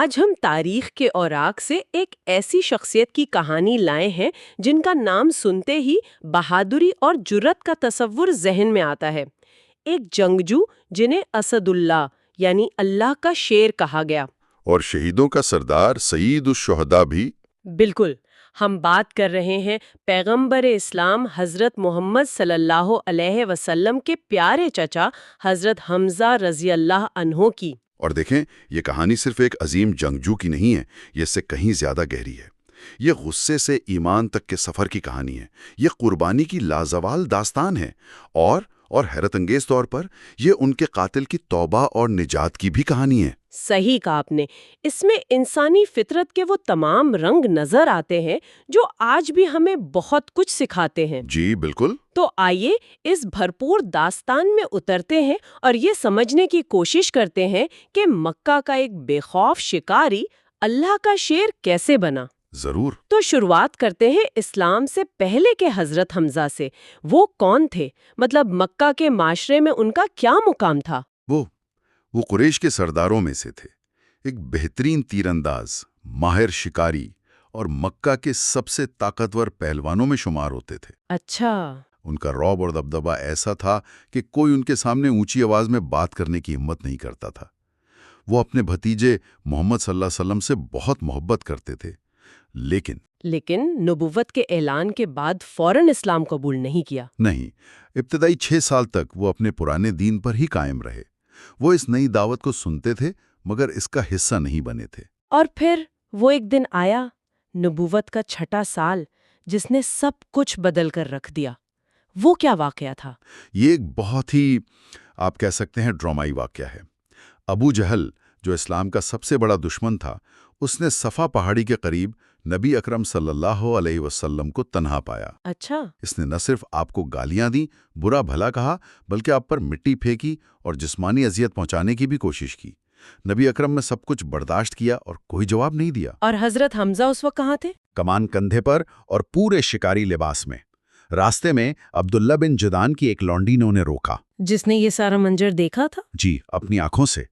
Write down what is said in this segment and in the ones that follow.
آج ہم تاریخ کے اوراق سے ایک ایسی شخصیت کی کہانی لائے ہیں جن کا نام سنتے ہی بہادری اور جرت کا تصور ذہن میں آتا ہے۔ ایک جنگجو جنہیں اسد اللہ یعنی اللہ کا شیر کہا گیا، اور شہیدوں کا سردار سید الشہداء بھی۔ بالکل، ہم بات کر رہے ہیں پیغمبر اسلام حضرت محمد صلی اللہ علیہ وسلم کے پیارے چچا حضرت حمزہ رضی اللہ عنہ کی۔ اور دیکھیں، یہ کہانی صرف ایک عظیم جنگجو کی نہیں ہے، یہ اس سے کہیں زیادہ گہری ہے۔ یہ غصے سے ایمان تک کے سفر کی کہانی ہے، یہ قربانی کی لازوال داستان ہے، اور حیرت انگیز طور پر یہ ان کے قاتل کی توبہ اور نجات کی بھی کہانی ہے۔ صحیح کہا آپ نے، اس میں انسانی فطرت کے وہ تمام رنگ نظر آتے ہیں جو آج بھی ہمیں بہت کچھ سکھاتے ہیں۔ جی بالکل۔ تو آئیے اس بھرپور داستان میں اترتے ہیں اور یہ سمجھنے کی کوشش کرتے ہیں کہ مکہ کا ایک بے خوف شکاری اللہ کا شیر کیسے بنا۔ ضرور۔ تو شروعات کرتے ہیں اسلام سے پہلے کے حضرت حمزہ سے۔ وہ کون تھے؟ مطلب مکہ کے معاشرے میں ان کا کیا مقام تھا؟ وہ قریش کے سرداروں میں سے تھے، ایک بہترین تیر انداز، ماہر شکاری، اور مکہ کے سب سے طاقتور پہلوانوں میں شمار ہوتے تھے۔ اچھا۔ ان کا رعب اور دبدبہ ایسا تھا کہ کوئی ان کے سامنے اونچی آواز میں بات کرنے کی ہمت نہیں کرتا تھا۔ وہ اپنے بھتیجے محمد صلی اللہ علیہ وسلم سے بہت محبت کرتے تھے، لیکن نبوت کے اعلان کے بعد فوراً اسلام قبول نہیں کیا۔ نہیں، ابتدائی 6 سال تک وہ اپنے پرانے دین پر ہی قائم رہے۔ وہ اس نئی دعوت کو سنتے تھے مگر اس کا حصہ نہیں بنے تھے۔ اور پھر وہ ایک دن آیا، نبوت کا 6واں سال، جس نے سب کچھ بدل کر رکھ دیا۔ وہ کیا واقعہ تھا؟ یہ ایک بہت ہی، آپ کہہ سکتے ہیں، ڈرامائی واقعہ ہے۔ ابو جہل، جو اسلام کا سب سے بڑا دشمن تھا، اس نے صفا پہاڑی کے قریب نبی اکرم صلی اللہ علیہ وسلم کو تنہا پایا۔ اچھا۔ اس نے نہ صرف آپ کو گالیاں دیں، برا بھلا کہا، بلکہ آپ پر مٹی پھینکی اور جسمانی اذیت پہنچانے کی بھی کوشش کی۔ نبی اکرم نے سب کچھ برداشت کیا اور کوئی جواب نہیں دیا۔ اور حضرت حمزہ اس وقت کہاں تھے؟ کمان کندھے پر اور پورے شکاری لباس میں۔ راستے میں عبداللہ بن جدان کی ایک لونڈی نے انہیں روکا۔ جس نے یہ سارا منظر دیکھا تھا؟ جی، اپنی آنکھوں سے۔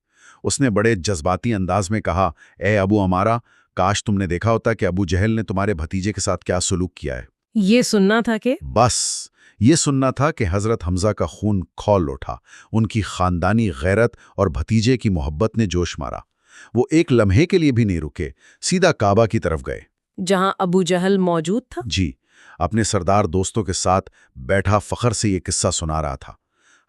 اس نے بڑے جذباتی انداز میں کہا، اے ابو ہمارا، کاش تم نے دیکھا ہوتا کہ ابو جہل نے تمہارے بھتیجے کے ساتھ کیا سلوک کیا ہے۔ یہ سننا تھا کہ بس یہ سننا تھا کہ حضرت حمزہ کا خون کھول اٹھا، ان کی خاندانی غیرت اور بھتیجے کی محبت نے جوش مارا۔ وہ ایک لمحے کے لیے بھی نہیں رکے، سیدھا کعبہ کی طرف گئے، جہاں ابو جہل موجود تھا۔ جی، اپنے سردار دوستوں کے ساتھ بیٹھا فخر سے یہ قصہ سنا رہا تھا۔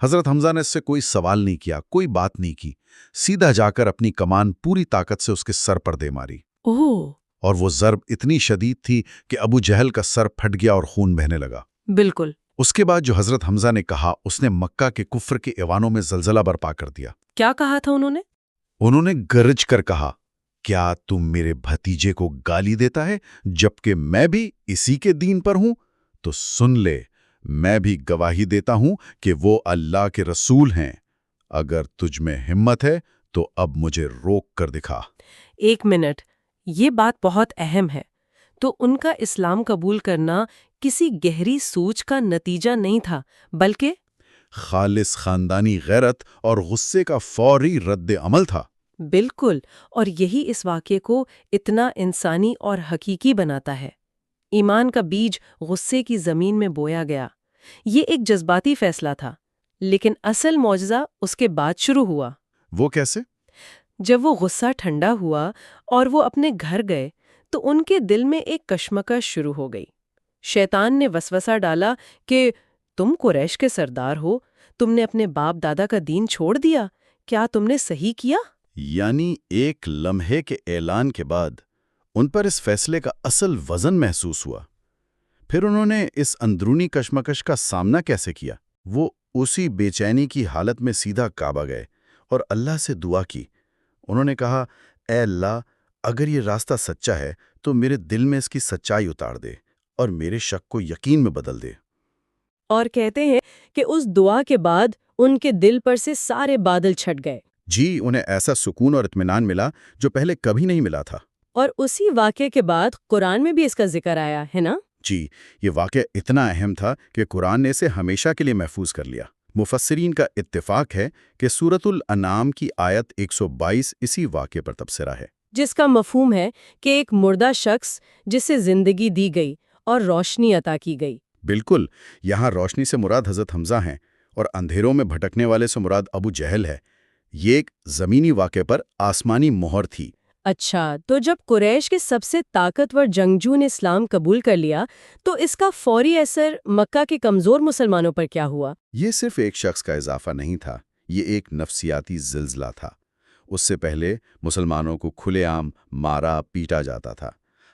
حضرت حمزہ نے اس سے کوئی سوال نہیں کیا، کوئی بات نہیں کی، سیدھا جا کر اپنی کمان پوری طاقت سے اس کے سر پر دے ماری۔ اور وہ ضرب اتنی شدید تھی کہ ابو جہل کا سر پھٹ گیا اور خون بہنے لگا۔ بالکل۔ اس کے بعد جو حضرت حمزہ نے کہا، اس نے مکہ کے کفر کے ایوانوں میں زلزلہ برپا کر دیا۔ کیا کہا تھا انہوں نے؟ انہوں نے گرج کر کہا، کیا تم میرے بھتیجے کو گالی دیتا ہے جبکہ میں بھی اسی کے دین پر ہوں؟ تو سن لے، میں بھی گواہی دیتا ہوں کہ وہ اللہ کے رسول ہیں۔ اگر تجھ میں ہمت ہے تو اب مجھے روک کر دکھا۔ ایک منٹ، یہ بات بہت اہم ہے۔ تو ان کا اسلام قبول کرنا کسی گہری سوچ کا نتیجہ نہیں تھا، بلکہ خالص خاندانی غیرت اور غصے کا فوری رد عمل تھا۔ بالکل، اور یہی اس واقعے کو اتنا انسانی اور حقیقی بناتا ہے۔ ایمان کا بیج غصے کی زمین میں بویا گیا۔ یہ ایک جذباتی فیصلہ تھا، لیکن اصل معجزہ اس کے بعد شروع ہوا۔ وہ کیسے؟ جب وہ غصہ ٹھنڈا ہوا اور وہ اپنے گھر گئے تو ان کے دل میں ایک کشمکش شروع ہو گئی۔ شیطان نے وسوسہ ڈالا کہ تم قریش کے سردار ہو، تم نے اپنے باپ دادا کا دین چھوڑ دیا، کیا تم نے صحیح کیا؟ یعنی ایک لمحے کے اعلان کے بعد ان پر اس فیصلے کا اصل وزن محسوس ہوا۔ پھر انہوں نے اس اندرونی کشمکش کا سامنا کیسے کیا؟ وہ اسی بے چینی کی حالت میں سیدھا کعبہ گئے اور اللہ سے دعا کی۔ انہوں نے کہا، اے اللہ، اگر یہ راستہ سچا ہے تو میرے دل میں اس کی سچائی اتار دے اور میرے شک کو یقین میں بدل دے۔ اور کہتے ہیں کہ اس دعا کے بعد ان کے دل پر سے سارے بادل چھٹ گئے۔ جی، انہیں ایسا سکون اور اطمینان ملا جو پہلے کبھی نہیں ملا تھا۔ اور اسی واقعے کے بعد قرآن میں بھی اس کا ذکر آیا ہے نا؟ جی، یہ واقعہ اتنا اہم تھا کہ قرآن نے اسے ہمیشہ کے لیے محفوظ کر لیا۔ مفسرین کا اتفاق ہے کہ سورۃ الانعام کی آیت 122 اسی واقعے پر تبصرہ ہے۔ جس کا مفہوم ہے کہ ایک مردہ شخص جسے زندگی دی گئی اور روشنی عطا کی گئی۔ بالکل، یہاں روشنی سے مراد حضرت حمزہ ہیں اور اندھیروں میں بھٹکنے والے سے مراد ابو جہل ہے۔ یہ ایک زمینی واقعے پر آسمانی مہر تھی۔ اچھا، تو جب قریش کے سب سے طاقتور جنگجو نے اسلام قبول کر لیا تو اس کا فوری اثر مکہ کے کمزور مسلمانوں پر کیا ہوا؟ یہ صرف ایک شخص کا اضافہ نہیں تھا، یہ ایک نفسیاتی زلزلہ تھا۔ اس سے پہلے مسلمانوں کو کھلے عام مارا پیٹا جاتا تھا۔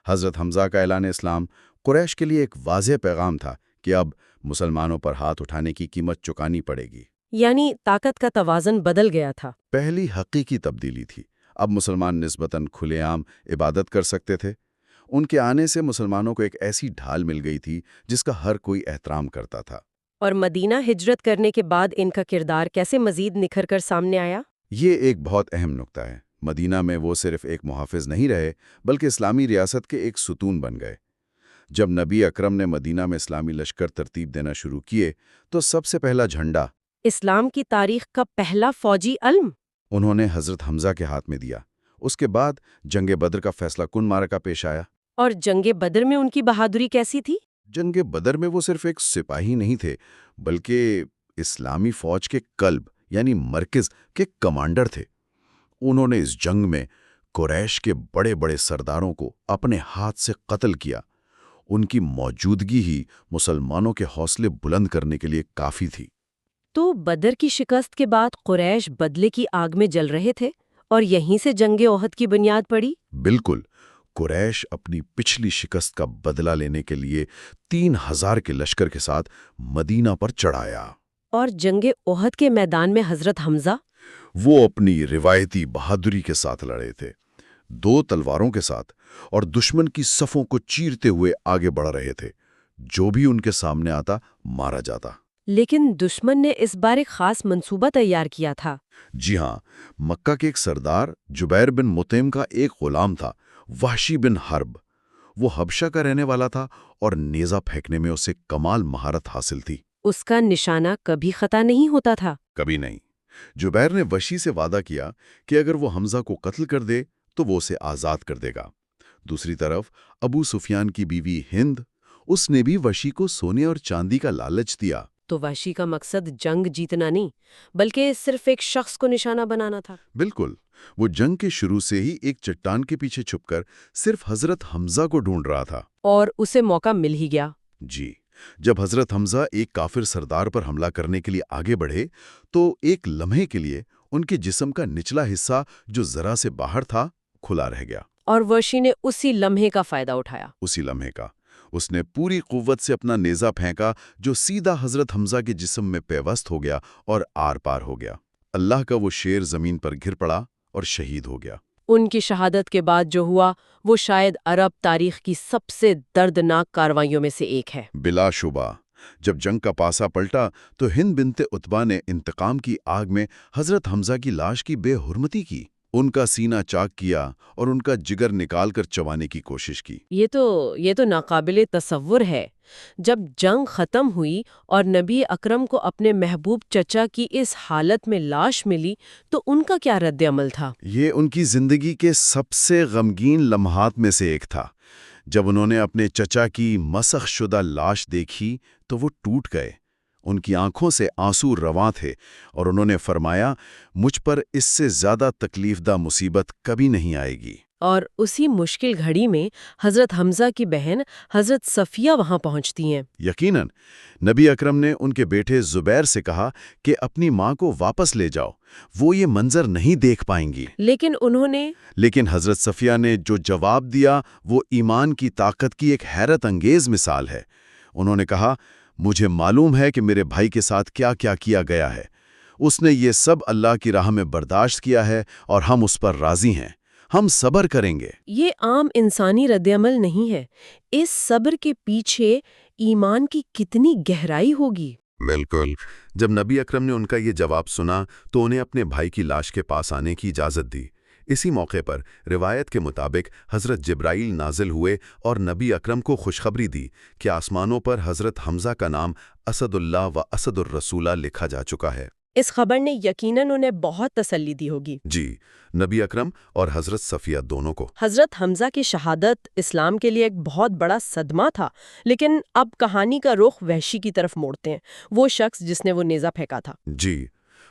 حضرت حمزہ کا اعلان اسلام قریش کے لیے ایک واضح پیغام تھا کہ اب مسلمانوں پر ہاتھ اٹھانے کی قیمت چکانی پڑے گی۔ یعنی طاقت کا توازن بدل گیا تھا۔ پہلی حقیقی تبدیلی تھی۔ اب مسلمان نسبتاً کھلے عام عبادت کر سکتے تھے۔ ان کے آنے سے مسلمانوں کو ایک ایسی ڈھال مل گئی تھی جس کا ہر کوئی احترام کرتا تھا۔ اور مدینہ ہجرت کرنے کے بعد ان کا کردار کیسے مزید نکھر کر سامنے آیا؟ یہ ایک بہت اہم نکتہ ہے۔ مدینہ میں وہ صرف ایک محافظ نہیں رہے بلکہ اسلامی ریاست کے ایک ستون بن گئے۔ جب نبی اکرم نے مدینہ میں اسلامی لشکر ترتیب دینا شروع کیے تو سب سے پہلا جھنڈا اسلام کی تاریخ کا پہلا فوجی علم انہوں نے حضرت حمزہ کے ہاتھ میں دیا۔ اس کے بعد جنگ بدر کا فیصلہ کن معرکہ پیش آیا۔ اور جنگ بدر میں ان کی بہادری کیسی تھی؟ جنگ بدر میں وہ صرف ایک سپاہی نہیں تھے بلکہ اسلامی فوج کے قلب یعنی مرکز کے کمانڈر تھے۔ انہوں نے اس جنگ میں قریش کے بڑے بڑے سرداروں کو اپنے ہاتھ سے قتل کیا۔ ان کی موجودگی ہی مسلمانوں کے حوصلے بلند کرنے کے لیے کافی تھی۔ تو بدر کی شکست کے بعد قریش بدلے کی آگ میں جل رہے تھے اور یہیں سے جنگ احد کی بنیاد پڑی؟ بالکل، قریش اپنی پچھلی شکست کا بدلہ لینے کے لیے 3000 کے لشکر کے ساتھ مدینہ پر چڑھایا۔ اور جنگ احد کے میدان میں حضرت حمزہ؟ وہ اپنی روایتی بہادری کے ساتھ لڑے تھے، 2 تلواروں کے ساتھ، اور دشمن کی صفوں کو چیرتے ہوئے آگے بڑھ رہے تھے۔ جو بھی ان کے سامنے آتا مارا جاتا۔ لیکن دشمن نے اس بار ایک خاص منصوبہ تیار کیا تھا۔ جی ہاں، مکہ کے ایک سردار جبیر بن مطعم کا ایک غلام تھا، وحشی بن حرب۔ وہ حبشہ کا رہنے والا تھا اور نیزہ پھینکنے میں اسے کمال مہارت حاصل تھی۔ اس کا نشانہ کبھی خطا نہیں ہوتا تھا۔ کبھی نہیں۔ جبیر نے وحشی سے وعدہ کیا کہ اگر وہ حمزہ کو قتل کر دے تو وہ اسے آزاد کر دے گا۔ دوسری طرف ابو سفیان کی بیوی ہند، اس نے بھی وحشی کو سونے اور چاندی کا لالچ دیا۔ تو وحشی کا مقصد جنگ جیتنا نہیں بلکہ صرف ایک شخص کو نشانہ بنانا تھا۔ بالکل، وہ جنگ کے شروع سے ہی ایک چٹان کے پیچھے چھپ کر صرف حضرت حمزہ کو ڈھونڈ رہا تھا۔ اور اسے موقع مل ہی گیا۔ جی، جب حضرت حمزہ ایک کافر سردار پر حملہ کرنے کے لیے آگے بڑھے تو ایک لمحے کے لیے ان کے جسم کا نچلا حصہ جو ذرا سے باہر تھا کھلا رہ گیا۔ اور وحشی نے اسی لمحے کا فائدہ اٹھایا۔ اسی لمحے کا اس نے پوری قوت سے اپنا نیزہ پھینکا جو سیدھا حضرت حمزہ کے جسم میں پیوست ہو گیا اور آر پار ہو گیا۔ اللہ کا وہ شیر زمین پر گر پڑا اور شہید ہو گیا۔ ان کی شہادت کے بعد جو ہوا وہ شاید عرب تاریخ کی سب سے دردناک کارروائیوں میں سے ایک ہے۔ بلا شبہ، جب جنگ کا پاسا پلٹا تو ہند بنت عتبہ نے انتقام کی آگ میں حضرت حمزہ کی لاش کی بے حرمتی کی۔ ان کا سینہ چاک کیا اور ان کا جگر نکال کر چبانے کی کوشش کی۔ یہ تو ناقابل تصور ہے۔ جب جنگ ختم ہوئی اور نبی اکرم کو اپنے محبوب چچا کی اس حالت میں لاش ملی تو ان کا کیا رد عمل تھا؟ یہ ان کی زندگی کے سب سے غمگین لمحات میں سے ایک تھا۔ جب انہوں نے اپنے چچا کی مسخ شدہ لاش دیکھی تو وہ ٹوٹ گئے۔ ان کی آنکھوں سے آنسو رواں تھے اور انہوں نے فرمایا، مجھ پر اس سے زیادہ تکلیف دہ مصیبت کبھی نہیں آئے گی۔ اور اسی مشکل گھڑی میں حضرت حمزہ کی بہن حضرت صفیہ وہاں پہنچتی ہیں۔ یقیناً نبی اکرم نے ان کے بیٹے زبیر سے کہا کہ اپنی ماں کو واپس لے جاؤ، وہ یہ منظر نہیں دیکھ پائیں گی۔ لیکن حضرت صفیہ نے جو جواب دیا وہ ایمان کی طاقت کی ایک حیرت انگیز مثال ہے۔ انہوں نے کہا، مجھے معلوم ہے کہ میرے بھائی کے ساتھ کیا کیا کیا گیا ہے۔ اس نے یہ سب اللہ کی راہ میں برداشت کیا ہے اور ہم اس پر راضی ہیں۔ ہم صبر کریں گے۔ یہ عام انسانی رد عمل نہیں ہے۔ اس صبر کے پیچھے ایمان کی کتنی گہرائی ہوگی۔ بالکل، جب نبی اکرم نے ان کا یہ جواب سنا تو انہیں اپنے بھائی کی لاش کے پاس آنے کی اجازت دی۔ اسی موقع پر روایت کے مطابق حضرت جبرائیل نازل ہوئے اور نبی اکرم کو خوشخبری دی کہ آسمانوں پر حضرت حمزہ کا نام اسد اللہ و اسد الرسولہ لکھا جا چکا ہے۔ اس خبر نے یقیناً انہیں بہت تسلی دی ہوگی۔ جی، نبی اکرم اور حضرت صفیہ دونوں کو۔ حضرت حمزہ کی شہادت اسلام کے لیے ایک بہت بڑا صدمہ تھا، لیکن اب کہانی کا رخ وحشی کی طرف موڑتے ہیں، وہ شخص جس نے وہ نیزہ پھینکا تھا۔ جی،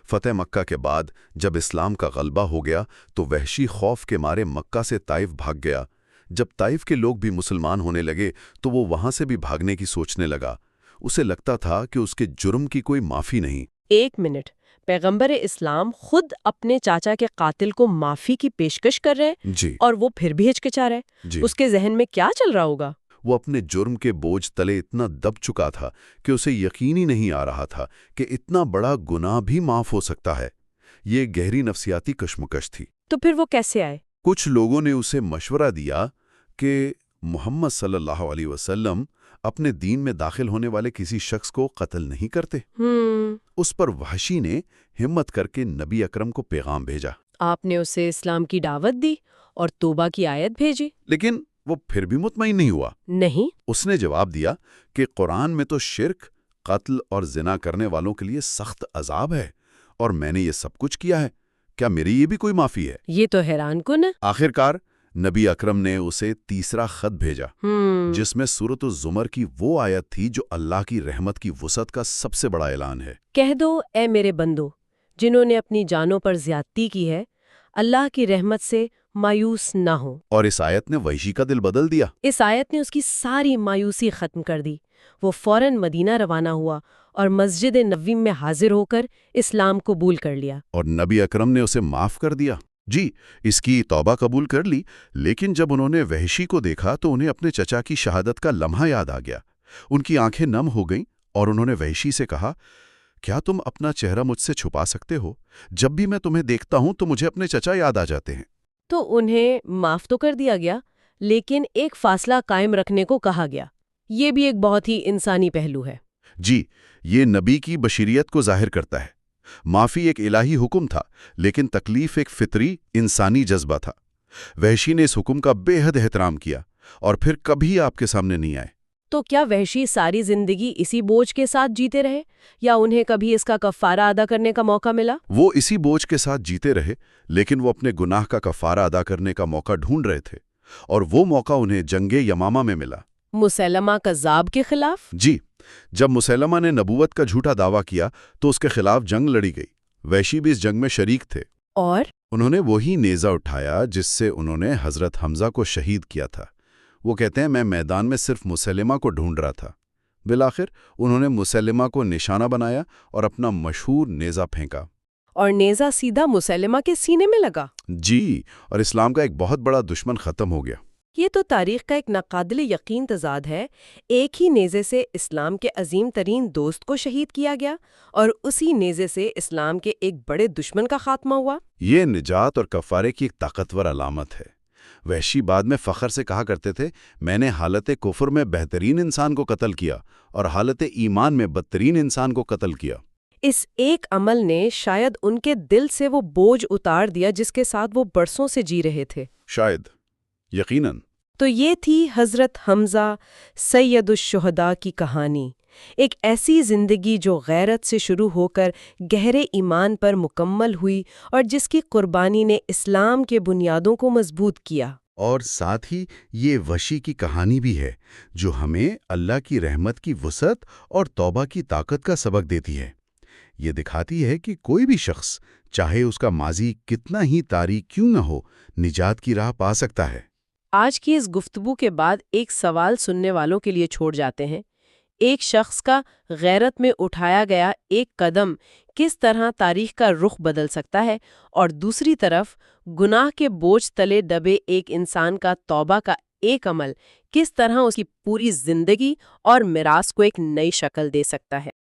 فتح مکہ کے بعد جب اسلام کا غلبہ ہو گیا تو وحشی خوف کے مارے مکہ سے طائف بھاگ گیا۔ جب طائف کے لوگ بھی مسلمان ہونے لگے تو وہ وہاں سے بھی بھاگنے کی سوچنے لگا۔ اسے لگتا تھا کہ اس کے جرم کی کوئی معافی نہیں۔ ایک منٹ، پیغمبر اسلام خود اپنے چاچا کے قاتل کو معافی کی پیشکش کر رہے ہیں جی اور وہ پھر بھی ہچکچا رہے۔ جی، اس کے ذہن میں کیا چل رہا ہوگا؟ وہ اپنے جرم کے بوجھ تلے اتنا دب چکا تھا کہ اسے یقین ہی نہیں آ رہا تھا کہ اتنا بڑا گناہ بھی معاف ہو سکتا ہے۔ یہ گہری نفسیاتی کشمکش تھی۔ تو پھر وہ کیسے آئے؟ کچھ لوگوں نے اسے مشورہ دیا کہ محمد صلی اللہ علیہ وسلم اپنے دین میں داخل ہونے والے کسی شخص کو قتل نہیں کرتے۔ اس پر وحشی نے ہمت کر کے نبی اکرم کو پیغام بھیجا۔ آپ نے اسے اسلام کی دعوت دی اور توبہ کی آیت بھیجی؟ لیکن وہ پھر بھی مطمئن نہیں ہوا۔ نہیں۔ اس نے جواب دیا کہ قرآن میں تو شرک، قتل اور زنا کرنے والوں کے لیے سخت عذاب ہے، اور میں نے یہ سب کچھ کیا ہے، کیا میری یہ بھی کوئی معافی ہے؟ یہ تو حیران کن ہے۔ آخرکار نبی اکرم نے اسے تیسرا خط بھیجا، جس میں سورۃ الزمر کی وہ آیت تھی جو اللہ کی رحمت کی وسعت کا سب سے بڑا اعلان ہے۔ کہہ دو اے میرے بندو جنہوں نے اپنی جانوں پر زیادتی کی ہے، اللہ کی رحمت سے مایوس نہ ہو۔ اور اس آیت نے وحشی کا دل بدل دیا۔ اس آیت نے اس کی ساری مایوسی ختم کر دی۔ وہ فوراً مدینہ روانہ ہوا اور مسجد نبوی میں حاضر ہو کر اسلام قبول کر لیا۔ اور نبی اکرم نے اسے معاف کر دیا۔ جی، اس کی توبہ قبول کر لی، لیکن جب انہوں نے وحشی کو دیکھا تو انہیں اپنے چچا کی شہادت کا لمحہ یاد آ گیا۔ ان کی آنکھیں نم ہو گئیں اور انہوں نے وحشی سے کہا، کیا تم اپنا چہرہ مجھ سے چھپا سکتے ہو؟ جب بھی میں تمہیں دیکھتا ہوں تو مجھے اپنے چچا یاد آ جاتے ہیں۔ تو انہیں معاف تو کر دیا گیا، لیکن ایک فاصلہ قائم رکھنے کو کہا گیا۔ یہ بھی ایک بہت ہی انسانی پہلو ہے۔ جی، یہ نبی کی بشریت کو ظاہر کرتا ہے۔ معافی ایک الہی حکم تھا، لیکن تکلیف ایک فطری انسانی جذبہ تھا۔ وحشی نے اس حکم کا بے حد احترام کیا اور پھر کبھی آپ کے سامنے نہیں آئے۔ تو کیا وحشی ساری زندگی اسی بوجھ کے ساتھ جیتے رہے، یا انہیں کبھی اس کا کفارہ ادا کرنے کا موقع ملا؟ وہ اسی بوجھ کے ساتھ جیتے رہے، لیکن وہ اپنے گناہ کا کفارہ ادا کرنے کا موقع ڈھونڈ رہے تھے، اور وہ موقع انہیں جنگ یمامہ میں ملا۔ مسیلمہ کذاب کے خلاف؟ جی، جب مسیلمہ نے نبوت کا جھوٹا دعویٰ کیا تو اس کے خلاف جنگ لڑی گئی۔ وحشی بھی اس جنگ میں شریک تھے، اور انہوں نے وہی نیزہ اٹھایا جس سے انہوں نے حضرت حمزہ کو شہید کیا تھا۔ وہ کہتے ہیں، میں میدان میں صرف مسیلمہ کو ڈھونڈ رہا تھا۔ بالآخر انہوں نے مسیلمہ کو نشانہ بنایا اور اپنا مشہور نیزہ پھینکا، اور نیزہ سیدھا مسیلمہ کے سینے میں لگا۔ جی، اور اسلام کا ایک بہت بڑا دشمن ختم ہو گیا۔ یہ تو تاریخ کا ایک ناقابل یقین تضاد ہے۔ ایک ہی نیزے سے اسلام کے عظیم ترین دوست کو شہید کیا گیا، اور اسی نیزے سے اسلام کے ایک بڑے دشمن کا خاتمہ ہوا۔ یہ نجات اور کفارے کی ایک طاقتور علامت ہے۔ وحشی بعد میں فخر سے کہا کرتے تھے، میں نے حالت کفر میں بہترین انسان کو قتل کیا اور حالت ایمان میں بدترین انسان کو قتل کیا۔ اس ایک عمل نے شاید ان کے دل سے وہ بوجھ اتار دیا جس کے ساتھ وہ برسوں سے جی رہے تھے۔ شاید، یقیناً۔ تو یہ تھی حضرت حمزہ سید الشہداء کی کہانی، ایک ایسی زندگی جو غیرت سے شروع ہو کر گہرے ایمان پر مکمل ہوئی اور جس کی قربانی نے اسلام کے بنیادوں کو مضبوط کیا۔ اور ساتھ ہی یہ وحشی کی کہانی بھی ہے جو ہمیں اللہ کی رحمت کی وسعت اور توبہ کی طاقت کا سبق دیتی ہے۔ یہ دکھاتی ہے کہ کوئی بھی شخص، چاہے اس کا ماضی کتنا ہی تاریک کیوں نہ ہو، نجات کی راہ پا سکتا ہے۔ آج کی اس گفتگو کے بعد ایک سوال سننے والوں کے لیے چھوڑ جاتے ہیں۔ ایک شخص کا غیرت میں اٹھایا گیا ایک قدم کس طرح تاریخ کا رخ بدل سکتا ہے، اور دوسری طرف گناہ کے بوجھ تلے دبے ایک انسان کا توبہ کا ایک عمل کس طرح اس کی پوری زندگی اور میراث کو ایک نئی شکل دے سکتا ہے۔